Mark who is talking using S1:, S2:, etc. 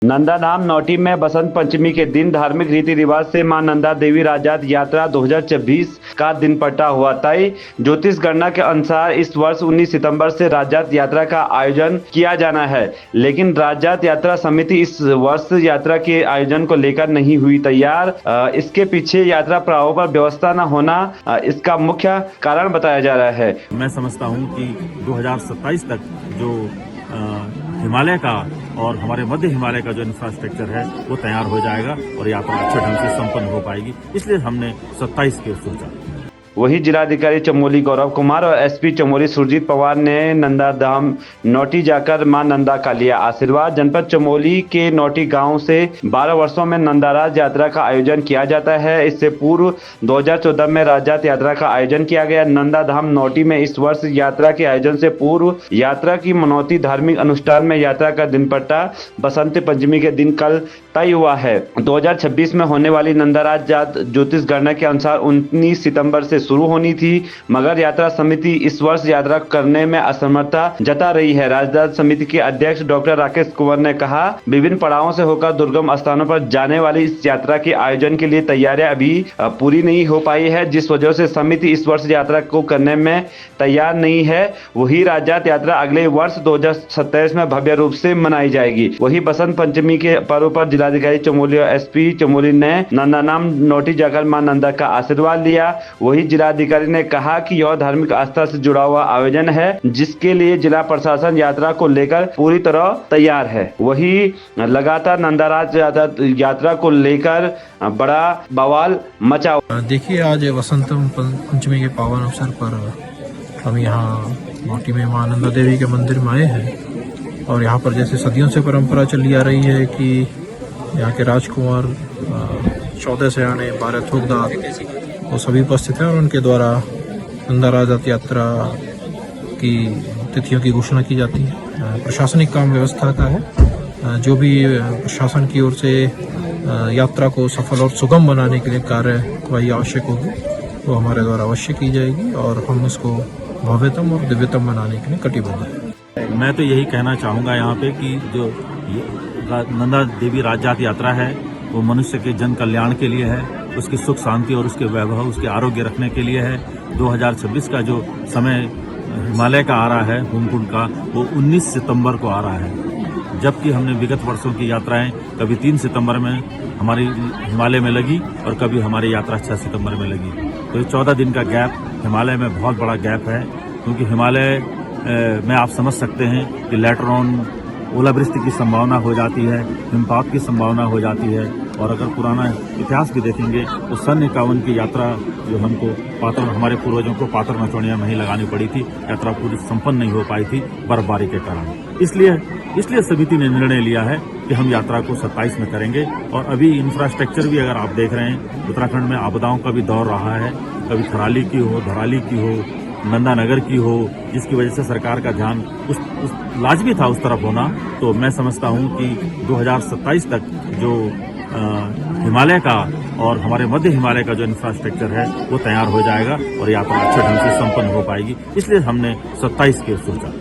S1: नंदाधाम नौटी में बसंत पंचमी के दिन धार्मिक रीति रिवाज से मां नंदा देवी राजजात यात्रा 2026 का दिन पटा हुआ तय। ज्योतिष गणना के अनुसार इस वर्ष 19 सितंबर से राजजात यात्रा का आयोजन किया जाना है, लेकिन राजजात यात्रा समिति इस वर्ष यात्रा के आयोजन को लेकर नहीं हुई तैयार। इसके पीछे यात्रा पड़ावों पर व्यवस्था न होना इसका मुख्य कारण बताया जा रहा है।
S2: मैं समझता हूँ कि 2027 तक जो हिमालय का और हमारे मध्य हिमालय का जो इंफ्रास्ट्रक्चर है वो तैयार हो जाएगा और यात्रा अच्छे ढंग से संपन्न हो पाएगी, इसलिए हमने 27 के सोचा।
S1: वही जिलाधिकारी चमोली गौरव कुमार और एसपी चमोली सुरजीत पवार ने नंदाधाम नौटी जाकर मां नंदा का लिया आशीर्वाद। जनपद चमोली के नौटी गांव से 12 वर्षों में नंदाराज यात्रा का आयोजन किया जाता है। इससे पूर्व 2014 में राजजात यात्रा का आयोजन किया गया। नंदाधाम नौटी में इस वर्ष यात्रा के आयोजन से पूर्व यात्रा की मनौती धार्मिक अनुष्ठान में यात्रा का दिन पट्टा बसंत पंचमी के दिन कल तय हुआ है। 2026 में होने वाली नंदाराज ज्योतिष गणना के अनुसार 19 सितंबर से शुरू होनी थी, मगर यात्रा समिति इस वर्ष यात्रा करने में असमर्थता जता रही है। राजजात समिति के अध्यक्ष डॉक्टर राकेश कुंवर ने कहा, विभिन्न पड़ावों से होकर दुर्गम स्थानों पर जाने वाली इस यात्रा के आयोजन के लिए तैयारियां अभी पूरी नहीं हो पाई है, जिस वजह से समिति इस वर्ष यात्रा को करने में तैयार नहीं है। वही राजजात यात्रा अगले वर्ष 2027 में भव्य रूप से मनाई जाएगी। वही बसंत पंचमी के पर्व पर जिलाधिकारी चमोली और एसपी चमोली ने नंदाधाम नौटी जाकर मां नंदा का आशीर्वाद लिया। वही जिलाधिकारी ने कहा कि यह धार्मिक आस्था से जुड़ा हुआ आयोजन है, जिसके लिए जिला प्रशासन यात्रा को लेकर पूरी तरह तैयार है। वही लगातार नंदाराज यात्रा को लेकर बड़ा बवाल मचा।
S3: देखिए, आज वसंत पंचमी के पावन अवसर पर हम यहाँ नौटी में मां नंदा देवी के मंदिर में आए हैं और यहाँ पर जैसे सदियों से परंपरा चली आ रही है कि यहाँ के राजकुमार 14 सयाने 12 थोकदार वो सभी उपस्थित हैं और उनके द्वारा नंदाराज यात्रा की तिथियों की घोषणा की जाती है। प्रशासनिक काम व्यवस्था का है, जो भी प्रशासन की ओर से यात्रा को सफल और सुगम बनाने के लिए कार्यवाही आवश्यक होगी वो हमारे द्वारा अवश्य की जाएगी और हम उसको भव्यतम और दिव्यतम बनाने के लिए कटिबद्ध हैं।
S2: मैं तो यही कहना चाहूँगा यहाँ पे कि जो नंदा देवी राजजात यात्रा है वो मनुष्य के जन कल्याण के लिए है, उसकी सुख शांति और उसके वैभव उसके आरोग्य रखने के लिए है। 2026 का जो समय हिमालय का आ रहा है होमकुंड का, वो 19 सितंबर को आ रहा है, जबकि हमने विगत वर्षों की यात्राएं कभी 3 सितंबर में हमारी हिमालय में लगी और कभी हमारी यात्रा 6 सितंबर में लगी। तो ये 14 दिन का गैप हिमालय में बहुत बड़ा गैप है, क्योंकि हिमालय में आप समझ सकते हैं कि लेटर ऑन ओलावृष्टि की संभावना हो जाती है, हिमपात की संभावना हो जाती है। और अगर पुराना इतिहास भी देखेंगे तो सन 51 की यात्रा जो हमको हमारे पूर्वजों को पातर नचौड़ियां नहीं लगानी पड़ी थी, यात्रा पूरी संपन्न नहीं हो पाई थी बर्फबारी के कारण। इसलिए समिति ने निर्णय लिया है कि हम यात्रा को 27 में करेंगे। और अभी इंफ्रास्ट्रक्चर भी अगर आप देख रहे हैं, उत्तराखंड में आपदाओं का भी दौर रहा है, कभी थराली की हो, धराली की हो, नंदानगर की हो, जिसकी वजह से सरकार का ध्यान उस लाजमी था उस तरफ होना। तो मैं समझता हूं कि 2027 तक जो हिमालय का और हमारे मध्य हिमालय का जो इंफ्रास्ट्रक्चर है वो तैयार हो जाएगा और यात्रा अच्छे ढंग से संपन्न हो पाएगी, इसलिए हमने 27 के सोचा।